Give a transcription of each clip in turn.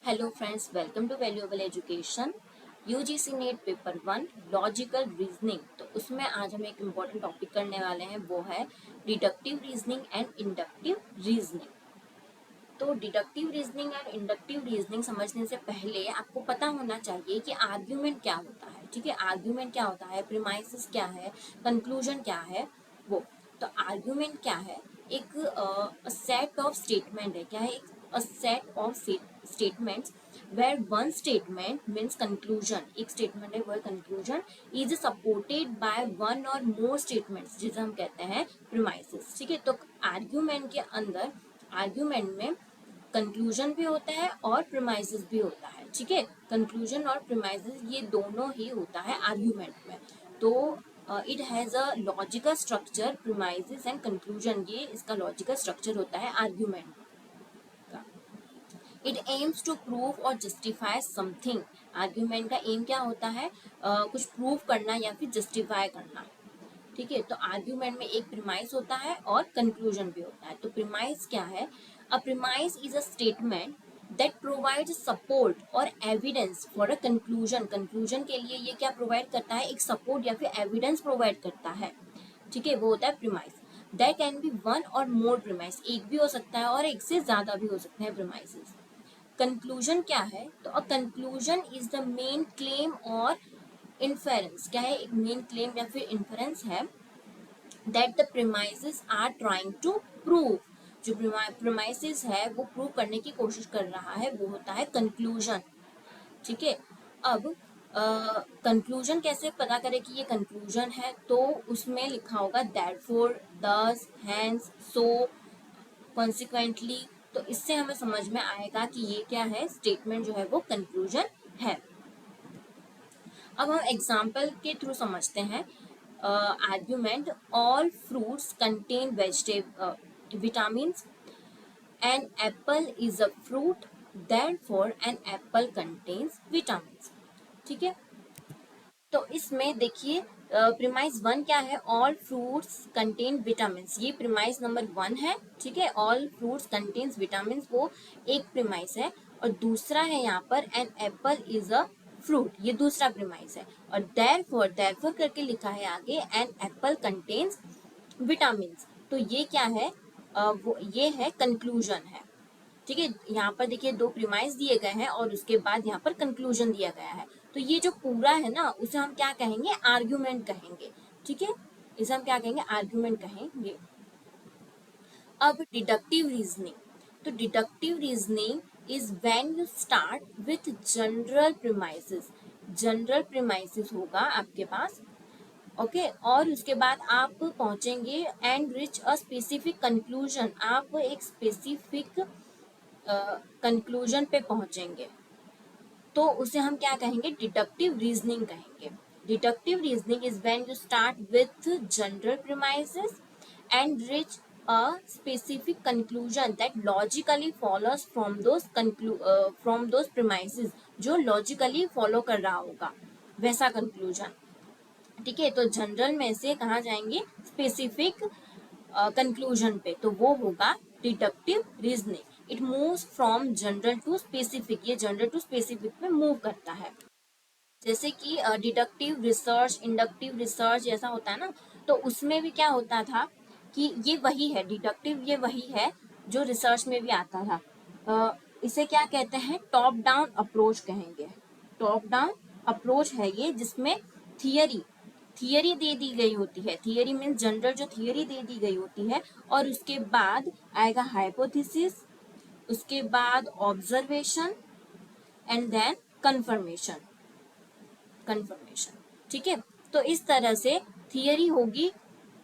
Hello friends, welcome to valuable education. UGC NET paper 1 logical reasoning. तो उसमें आज हम एक इम्पॉर्टेंट टॉपिक करने वाले हैं, वो है deductive reasoning and inductive reasoning. तो deductive reasoning and inductive reasoning समझने से पहले आपको पता होना चाहिए कि आर्ग्यूमेंट क्या होता है। ठीक है, आर्ग्यूमेंट क्या होता है, प्रीमाइसेस क्या है, कंक्लूजन क्या है वो। तो आर्ग्यूमेंट क्या है? एक सेट ऑफ स्टेटमेंट है। क्या है? एक set of statements where one statement means conclusion, एक स्टेटमेंट है वो है conclusion, is supported by one or more statements जिसे हम कहते हैं premises। ठीक है, तो आर्ग्यूमेंट के अंदर, आर्ग्यूमेंट में कंक्लूजन भी होता है और प्रीमाइसेस भी होता है। ठीक है, कंक्लूजन और प्रीमाइसेस ये दोनों ही होता है आर्ग्यूमेंट में। तो it has a logical structure, premises and conclusion, ये इसका लॉजिकल स्ट्रक्चर होता है आर्ग्यूमेंट का। इट एम्स टू प्रूव और जस्टिफाई समथिंग। आर्ग्यूमेंट का एम क्या होता है? कुछ प्रूव करना या फिर जस्टिफाई करना। ठीक है, तो आर्ग्यूमेंट में एक प्रीमाइस होता है और कंक्लूजन भी होता है। तो प्रीमाइस क्या है? A premise is a statement that provide support और evidence for a conclusion. Conclusion के लिए ये क्या प्रोवाइड करता है? एक सपोर्ट या फिर एविडेंस प्रोवाइड करता है। ठीक है, वो होता है premise. That can be one और मोर प्रीमाइस, एक भी हो सकता है और एक से ज्यादा भी हो सकते हैं प्रीमाइसेस। कंक्लूजन क्या है? तो a conclusion is the main claim और इन्फेरेंस। क्या है? एक मेन क्लेम या फिर इन्फेरेंस है that the premises are trying to prove. जो प्रीमाइसेस है वो प्रूव करने की कोशिश कर रहा है, वो होता है कंक्लूजन। ठीक है, अब कंक्लूजन कैसे पता करें कि ये कंक्लूजन है? तो उसमें लिखा होगा देयरफॉर, दस, हेंस, सो, कॉन्सिक्वेंटली। तो इससे हमें समझ में आएगा कि ये क्या है, स्टेटमेंट जो है वो कंक्लूजन है। अब हम एग्जाम्पल के थ्रू समझते हैं। Argument, all fruits contain vegetable vitamins, an apple is a fruit, therefore an apple contains vitamins. ठीक है, तो इसमें देखिए प्रीमाइस वन क्या है? ऑल फ्रूट्स कंटेन विटामिन्स, ये प्रीमाइस नंबर वन है। ठीक है, ऑल फ्रूट्स कंटेन्स विटामिन्स वो एक प्रीमाइस है। और दूसरा है यहाँ पर an apple is a fruit, ये दूसरा प्रीमाइस है। और देयरफॉर करके लिखा है आगे एन एप्पल कंटेन्स विटामिन्स। तो ये क्या है? वो ये है कंक्लूजन है। ठीक है, यहाँ पर देखिए दो प्रीमाइस दिए गए हैं और उसके बाद यहाँ पर कंक्लूजन दिया गया है। तो ये जो पूरा है ना, उसे हम क्या कहेंगे? आर्ग्यूमेंट कहेंगे। ठीक है, इसे हम क्या कहेंगे? आर्ग्यूमेंट कहेंगे। अब डिडक्टिव रीजनिंग। तो deductive reasoning is when you start with general premises. General premises होगा आपके पास, ओके और उसके बाद आप पहुंचेंगे and rich a specific conclusion. आप एक स्पेसिफिक कंक्लूजन पे पहुंचेंगे, तो उसे हम क्या कहेंगे? डिडक्टिव रीजनिंग कहेंगे। Deductive reasoning is when you start with general premises and rich a specific conclusion that logically follows from those premises, जो लॉजिकली फॉलो कर रहा होगा वैसा कंक्लूजन। ठीक है, तो जनरल में से कहाँ जाएंगे? स्पेसिफिक कंक्लूजन पे, तो वो होगा deductive reasoning. It moves from general to specific, ये जनरल टू स्पेसिफिक में मूव करता है। जैसे कि डिडक्टिव रिसर्च, इंडक्टिव रिसर्च ऐसा होता है ना, तो उसमें भी क्या होता था कि ये वही है डिडक्टिव, ये वही है जो रिसर्च में भी आता था। इसे क्या कहते हैं? टॉप डाउन अप्रोच कहेंगे। टॉप डाउन अप्रोच है ये, जिसमें थियरी थियरी दे दी गई होती है। थियरी मीन्स जनरल जो थियरी दे दी गई होती है, और उसके बाद आएगा हाइपोथेसिस, उसके बाद observation and then confirmation. Confirmation ठीक है, तो इस तरह से थियरी होगी,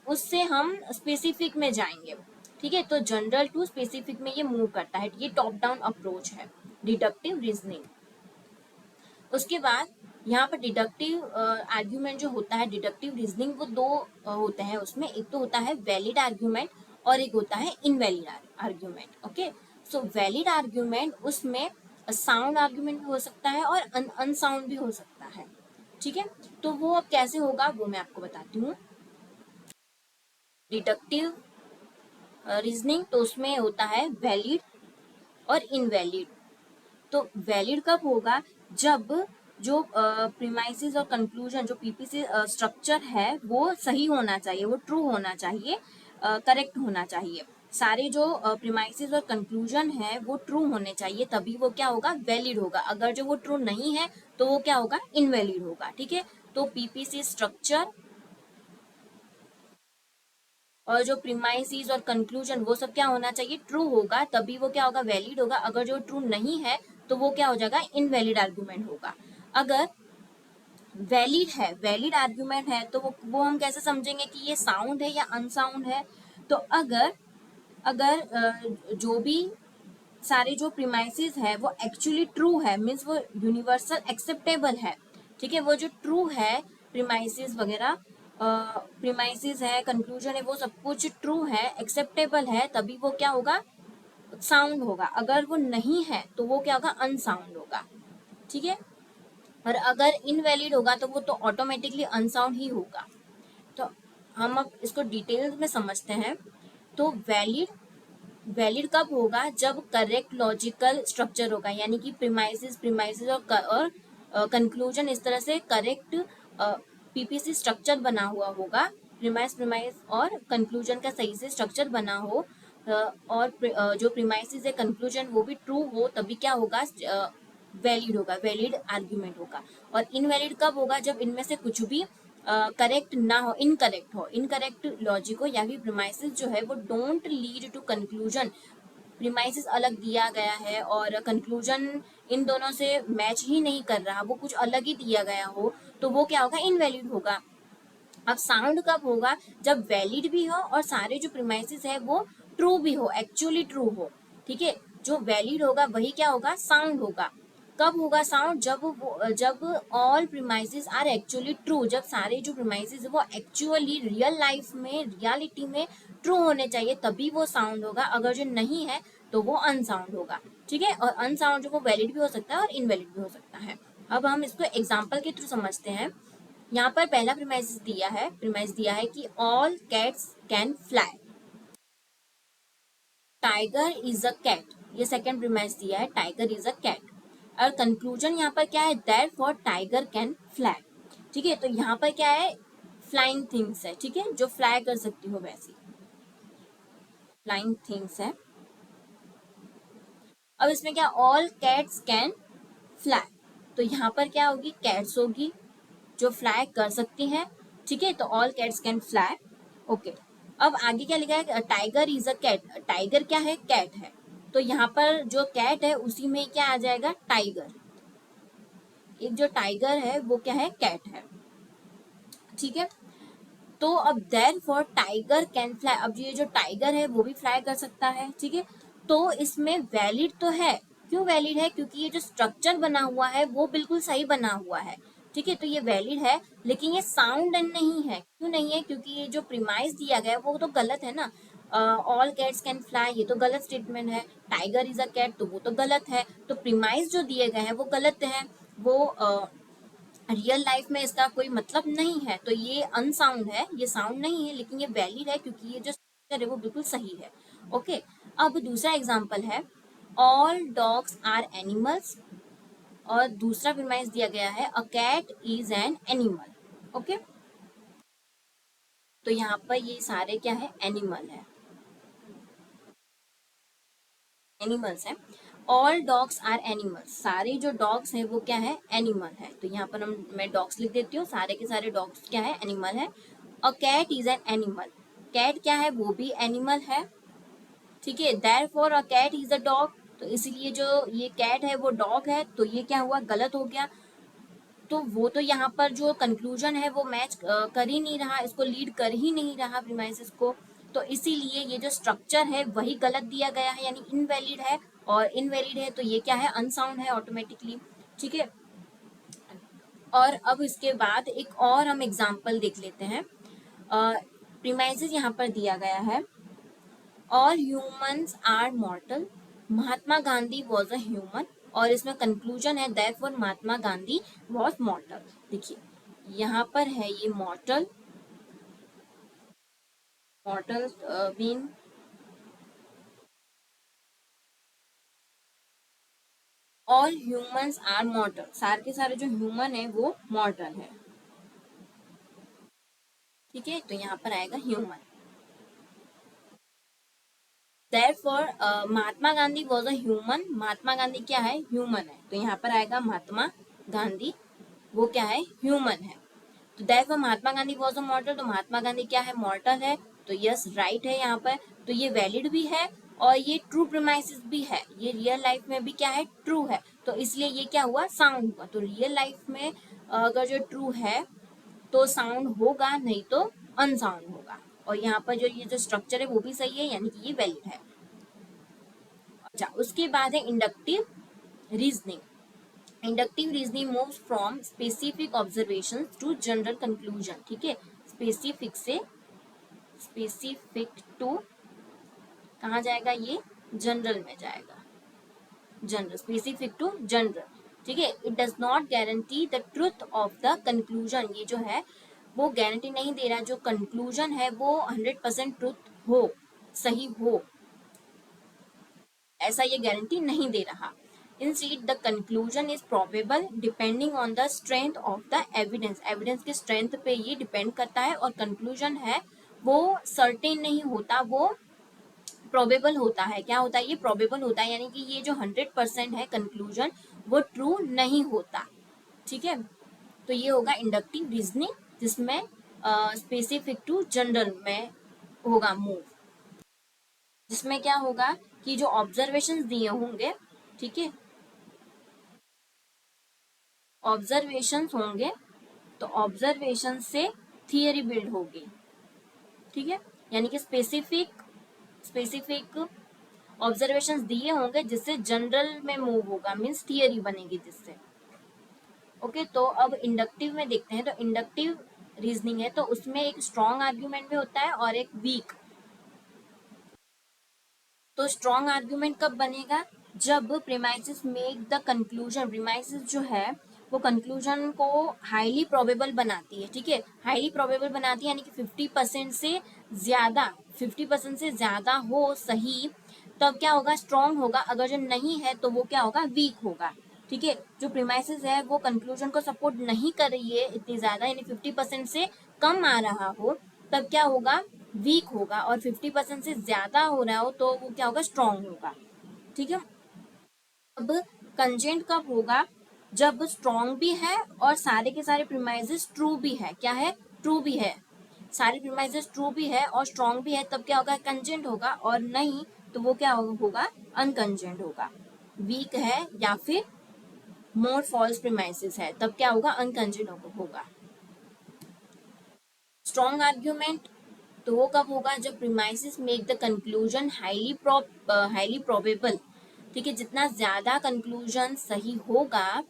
उससे हम स्पेसिफिक में जाएंगे। ठीक है, तो जनरल टू स्पेसिफिक में ये मूव करता है, ये टॉप डाउन अप्रोच है डिडक्टिव रीजनिंग। उसके बाद यहाँ पर डिडक्टिव आर्ग्यूमेंट जो होता है, डिडक्टिव रीजनिंग, वो दो होते हैं उसमें। एक तो होता है वैलिड आर्ग्यूमेंट और एक होता है इनवैलिड आर्ग्यूमेंट। ओके, सो वैलिड आर्ग्यूमेंट, उसमें साउंड आर्ग्यूमेंट भी हो सकता है और अनसाउंड भी हो सकता है। ठीक है, तो वो अब कैसे होगा वो मैं आपको बताती हूँ। डिडक्टिव रीजनिंग, तो उसमें होता है वैलिड और इनवैलिड। तो वैलिड कब होगा, जब जो प्रीमाइसिस और कंक्लूजन, जो पीपीसी स्ट्रक्चर है वो सही होना चाहिए, वो ट्रू होना चाहिए, करेक्ट होना चाहिए। सारे जो प्रीमाइसिस और कंक्लूजन है वो ट्रू होने चाहिए, तभी वो क्या होगा, वैलिड होगा। अगर जो वो ट्रू नहीं है तो वो क्या होगा, इनवैलिड होगा। ठीक है, तो पीपीसी स्ट्रक्चर और जो प्रीमाइसिस और कंक्लूजन वो सब क्या होना चाहिए, ट्रू होगा, तभी वो क्या होगा, वैलिड होगा। अगर जो ट्रू नहीं है तो वो क्या हो जाएगा, इनवैलिड आर्गुमेंट होगा। अगर वैलिड है, वैलिड आर्गुमेंट है, तो वो हम कैसे समझेंगे कि ये साउंड है या अनसाउंड है। तो अगर अगर जो भी सारे जो प्रीमाइसिस है वो एक्चुअली ट्रू है, मीन्स वो यूनिवर्सल एक्सेप्टेबल है। ठीक है, वो जो ट्रू है, प्रीमाइसिस वगैरह, प्रीमाइसिस है, कंक्लूजन है, वो सब कुछ ट्रू है, एक्सेप्टेबल है, तभी वो क्या होगा, साउंड होगा। अगर वो नहीं है तो वो क्या होगा, अनसाउंड होगा। ठीक है, और अगर इनवैलिड होगा तो वो तो ऑटोमेटिकली अनसाउंड ही होगा। तो हम अब इसको डिटेल्स में समझते हैं। तो वैलिड वैलिड कब होगा, जब करेक्ट लॉजिकल स्ट्रक्चर होगा, यानी कि प्रीमाइसिस प्रीमाइसिस और कंक्लूजन इस तरह से करेक्ट पीपीसी स्ट्रक्चर बना हुआ होगा, प्रीमाइस प्रीमाइस और कंक्लूजन का सही से स्ट्रक्चर बना हो, और जो प्रीमाइसिस है, कंक्लूजन वो भी ट्रू हो, तभी क्या होगा, वैलिड होगा, वैलिड आर्ग्यूमेंट होगा। और इनवैलिड कब होगा, जब इनमें से कुछ भी करेक्ट ना हो, इनकरेक्ट हो, इनकरेक्ट लॉजिक हो, या फिर प्रीमाइसिस जो है वो don't lead to conclusion, premises अलग दिया गया है और कंक्लूजन इन दोनों से मैच ही नहीं कर रहा, वो कुछ अलग ही दिया गया हो, तो वो क्या होगा, इनवैलिड होगा। अब साउंड कब होगा, जब वैलिड भी हो और सारे जो प्रीमाइसिस है वो ट्रू भी हो, एक्चुअली ट्रू हो। ठीक है, जो वैलिड होगा वही क्या होगा, साउंड होगा। कब होगा साउंड, जब all premises are actually true, जब सारे जो प्रीमाइसिस है वो एक्चुअली रियल लाइफ में, रियलिटी में ट्रू होने चाहिए, तभी वो साउंड होगा। अगर जो नहीं है तो वो अनसाउंड होगा। ठीक है, और अनसाउंड जो वो वैलिड भी हो सकता है और इनवैलिड भी हो सकता है। अब हम इसको एग्जाम्पल के थ्रू समझते हैं। यहाँ पर पहला प्रीमाइस दिया है कि all cats can fly, tiger is a cat. ये सेकंड प्रीमाइस दिया है, टाइगर इज अ कैट। और कंक्लूजन यहाँ पर क्या है, that for tiger can fly. ठीक है, तो यहाँ पर क्या है, फ्लाइंग थिंग्स है। ठीक है, जो फ्लाई कर सकती हो वैसी फ्लाइंग थिंग्स है। अब इसमें क्या, ऑल कैट्स कैन फ्लाई, तो यहाँ पर क्या होगी, कैट्स होगी जो फ्लाई कर सकती हैं। ठीक है, तो all cats can fly. Okay, अब आगे क्या लिखा है, tiger is a cat. Tiger क्या है, कैट है, तो यहाँ पर जो कैट है उसी में क्या आ जाएगा, टाइगर। एक जो टाइगर है वो क्या है, कैट है। ठीक है, तो अब therefore tiger can fly, अब ये जो टाइगर है वो भी फ्लाई कर सकता है। ठीक है, तो इसमें वैलिड तो है। क्यों वैलिड है, क्योंकि ये जो स्ट्रक्चर बना हुआ है वो बिल्कुल सही बना हुआ है। ठीक है, तो ये वैलिड है, लेकिन ये साउंड नहीं है। क्यों नहीं है, क्योंकि ये जो प्रीमाइस दिया गया है वो तो गलत है ना। ऑल कैट्स कैन फ्लाई, ये तो गलत स्टेटमेंट है। टाइगर इज अ कैट, तो वो तो गलत है। तो प्रीमाइस जो दिए गए हैं वो गलत है, वो रियल लाइफ में इसका कोई मतलब नहीं है। तो ये अनसाउंड है, ये साउंड नहीं है, लेकिन ये वैलिड है क्योंकि ये जो स्ट्रक्चर है वो बिल्कुल सही है। ओके, अब दूसरा एग्जांपल है, ऑल डॉग्स आर एनिमल्स। और दूसरा प्रीमाइस दिया गया है, a cat is an animal. Okay, तो यहाँ पर ये सारे क्या है, एनिमल है, एनिमल्स है। ऑल डॉग्स आर एनिमल्स, सारे जो डॉग्स हैं वो क्या है, एनिमल है। तो यहाँ पर मैं डॉग्स लिख देती हूँ, सारे के सारे डॉग्स क्या है, एनिमल है। A cat is an animal, cat क्या है, वो भी एनिमल है। ठीक है, therefore a cat is a dog, तो इसीलिए जो ये कैट है वो डॉग है, तो ये क्या हुआ, गलत हो गया। तो वो तो यहाँ पर जो कंक्लूजन है वो मैच कर ही नहीं रहा, इसको लीड कर ही नहीं रहा प्रीमाइसेस को। तो इसीलिए ये जो स्ट्रक्चर है वही गलत दिया गया है, यानी इनवैलिड है। और इनवैलिड है तो ये क्या है, अनसाउंड है ऑटोमेटिकली। ठीक है, और अब इसके बाद एक और हम एग्जाम्पल देख लेते हैं। प्रीमाइसेस यहाँ पर दिया गया है, all humans are mortal, Mahatma Gandhi was a human. और इसमें कंक्लूजन है, therefore Mahatma Gandhi was mortal. देखिए यहाँ पर है ये mortal, mortal mean, all humans are mortal, सारे के सारे जो ह्यूमन है वो मॉर्टल है। ठीक है, तो यहाँ पर आएगा human. Therefore, Mahatma Gandhi was a human, Mahatma Gandhi क्या है, ह्यूमन है, तो यहाँ पर आएगा महात्मा गांधी वो क्या है, ह्यूमन है। तो therefore महात्मा गांधी वॉज अ मॉर्टल, तो महात्मा गांधी क्या है, मॉर्टल है, तो यस राइट है यहाँ पर। तो ये वैलिड भी है और ये ट्रू प्रीमाइसिस भी है, ये रियल लाइफ में भी क्या है, ट्रू है, तो इसलिए ये क्या हुआ, साउंड हुआ। तो रियल लाइफ में अगर जो ट्रू है तो साउंड होगा, नहीं तो अनसाउंड होगा। और यहाँ पर जो ये जो स्ट्रक्चर है वो भी सही है, यानी कि ये वैलिड है। अच्छा, उसके बाद है inductive reasoning. Inductive reasoning moves from specific observations to general conclusion. ठीक है, स्पेसिफिक से स्पेसिफिक टू कहाँ जाएगा, ये जनरल में जाएगा, जनरल, स्पेसिफिक टू जनरल। ठीक है, it does not guarantee the truth of the conclusion, ये जो है वो गारंटी नहीं दे रहा जो कंक्लूजन है वो 100% ट्रुथ हो, सही हो, ऐसा ये गारंटी नहीं दे रहा। Instead, the conclusion is probable depending on the strength of the evidence. Evidence के स्ट्रेंथ पे ये डिपेंड करता है, और कंक्लूजन है वो सर्टेन नहीं होता, वो प्रोबेबल होता है। क्या होता है, ये प्रोबेबल होता है, यानी कि ये जो 100% है कंक्लूजन वो ट्रू नहीं होता। ठीक है, तो ये होगा इंडक्टिव रीजनिंग, जिसमें स्पेसिफिक टू जनरल में होगा मूव, जिसमें क्या होगा कि जो ऑब्जर्वेशंस दिए होंगे, ठीक है, ऑब्जर्वेशंस होंगे तो ऑब्जर्वेशन से थियरी बिल्ड होगी। ठीक है, यानी कि स्पेसिफिक स्पेसिफिक ऑब्जर्वेशंस दिए होंगे जिससे जनरल में मूव होगा, मींस थियरी बनेगी जिससे। ओके, तो अब इंडक्टिव में देखते हैं। तो इंडक्टिव रीजनिंग है तो उसमें एक स्ट्रॉन्ग आर्ग्यूमेंट भी होता है और एक वीक। तो स्ट्रॉन्ग आर्ग्यूमेंट कब बनेगा, जब premises make the conclusion, premises जो है वो कंक्लूजन को हाईली प्रोबेबल बनाती है। ठीक है, हाईली प्रोबेबल बनाती है, यानी कि 50% से ज्यादा, 50% से ज्यादा हो सही, तब क्या होगा, स्ट्रॉन्ग होगा। अगर जो नहीं है तो वो क्या होगा, वीक होगा। ठीक है, जो प्रीमाइसिस है वो कंक्लूजन को सपोर्ट नहीं कर रही है इतनी ज्यादा, यानी 50% से कम आ रहा हो, तब क्या होगा, वीक होगा। और 50% से ज्यादा हो रहा हो तो वो क्या होगा, स्ट्रॉन्ग होगा। ठीक है, अब कंजेंट कब होगा, जब स्ट्रॉन्ग भी है और सारे के सारे प्रीमाइसेस ट्रू भी है। क्या है, ट्रू भी है, सारे प्रीमाइसेस ट्रू भी है और स्ट्रॉन्ग भी है, तब क्या होगा, कंजेंट होगा। और नहीं तो वो क्या होगा, अनकंजेंट होगा। वीक है या फिर मोर फॉल्स प्रीमाइसेस है, तब क्या होगा, अनकंजेंट होगा। स्ट्रॉन्ग आर्ग्यूमेंट तो वो कब होगा, जब premises make the conclusion highly probable. ठीक है, जितना ज्यादा कंक्लूजन सही होगा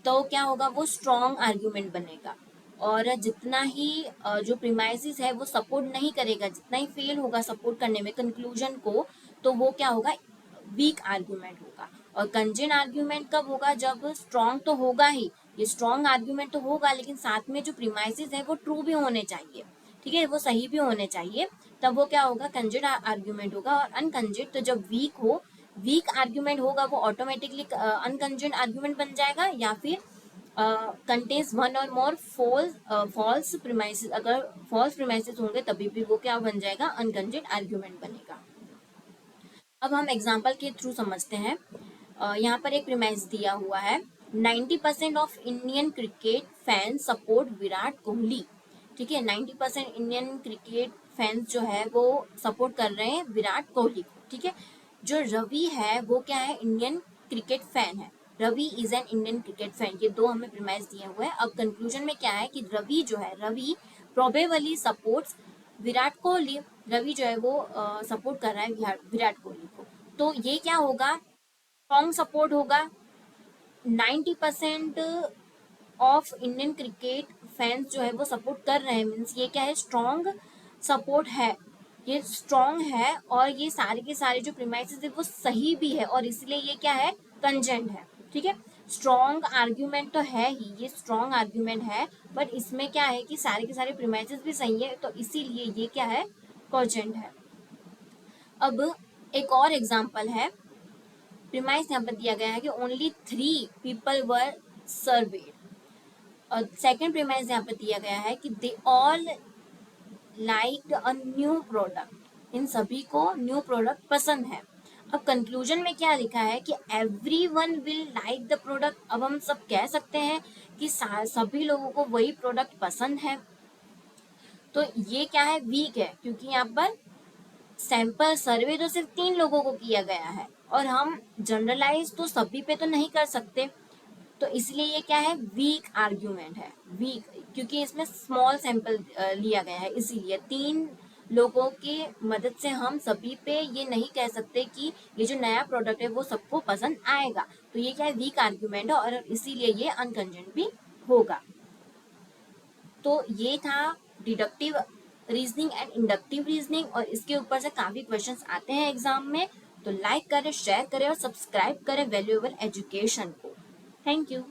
तो क्या होगा, वो स्ट्रॉन्ग आर्ग्यूमेंट बनेगा। और जितना ही जो प्रीमाइसिस है वो सपोर्ट नहीं करेगा, जितना ही फेल होगा सपोर्ट करने में कंक्लूजन को, तो वो क्या होगा, वीक आर्ग्यूमेंट होगा। और कंजेंट आर्ग्यूमेंट कब होगा, जब स्ट्रॉन्ग तो होगा ही, ये स्ट्रॉन्ग आर्ग्यूमेंट तो होगा, लेकिन साथ में जो प्रीमाइसिस है वो ट्रू भी होने चाहिए। ठीक है, वो सही भी होने चाहिए, तब वो क्या होगा, कंजेंट आर्ग्यूमेंट होगा। और अनकंजेंट तो जब वीक हो, वीक आर्ग्यूमेंट होगा वो ऑटोमेटिकली अनकंजेंट आर्ग्यूमेंट बन जाएगा, या फिर कंटेन्स वन और मोर फॉल्स प्रीमाइसिस, अगर फॉल्स प्रीमाइसिस होंगे तभी भी वो क्या बन जाएगा, अनकंजेंट आर्ग्यूमेंट बनेगा। अब हम एग्जाम्पल के थ्रू समझते हैं। यहाँ पर एक प्रीमाइस दिया हुआ है, 90% of Indian cricket fans support Virat Kohli. ठीक है, 90% इंडियन क्रिकेट फैंस जो है वो सपोर्ट कर रहे हैं विराट कोहली को। ठीक है, जो रवि है वो क्या है, इंडियन क्रिकेट फैन है, Ravi is an Indian cricket fan. ये दो हमें प्रीमाइस दिए हुए हैं। अब कंक्लूजन में क्या है कि रवि जो है, रवि प्रोबेबली सपोर्ट्स विराट कोहली, रवि जो है वो सपोर्ट कर रहा है विराट कोहली को। तो ये क्या होगा, स्ट्रॉन्ग सपोर्ट होगा। 90% ऑफ इंडियन क्रिकेट फैंस जो है वो सपोर्ट कर रहे हैं, मीन्स ये क्या है, स्ट्रॉन्ग सपोर्ट है, ये स्ट्रॉन्ग है। और ये सारे के सारे जो प्रीमाइसेस है वो सही भी है, और इसलिए ये क्या है, कंजेंट है। ठीक है, स्ट्रॉन्ग आर्ग्यूमेंट तो है ही, ये स्ट्रॉन्ग आर्ग्यूमेंट है, बट इसमें क्या है कि सारे के सारे प्रीमाइसेस भी सही है, तो इसीलिए ये क्या है, कॉजेंट है। अब एक और एग्जाम्पल है, प्रीमाइस यहाँ पर दिया गया है कि ओनली 3 पीपल वर सर्वेड, और सेकंड प्रीमाइस यहाँ पर दिया गया है कि they all like a new product, इन सभी को न्यू प्रोडक्ट पसंद है। अब कंक्लूजन में क्या लिखा है कि everyone will like the product. अब हम सब कह सकते हैं कि सभी लोगों को वही प्रोडक्ट पसंद है। तो ये क्या है, वीक है, क्योंकि यहाँ पर सैंपल सर्वे तो सिर्फ 3 लोगों को किया गया है और हम जनरलाइज तो सभी पे तो नहीं कर सकते, तो इसलिए ये क्या है, वीक आर्ग्यूमेंट है, वीक, क्योंकि इसमें स्मॉल सैंपल लिया गया है, इसीलिए 3 लोगों के मदद से हम सभी पे ये नहीं कह सकते कि ये जो नया प्रोडक्ट है वो सबको पसंद आएगा। तो ये क्या है, वीक आर्ग्यूमेंट है और इसीलिए ये अनकंजेंट भी होगा। तो ये था deductive reasoning and inductive reasoning, और इसके ऊपर से काफी क्वेश्चंस आते हैं एग्जाम में। तो लाइक करें, शेयर करें और सब्सक्राइब करें वैल्यूएबल एजुकेशन को। Thank you.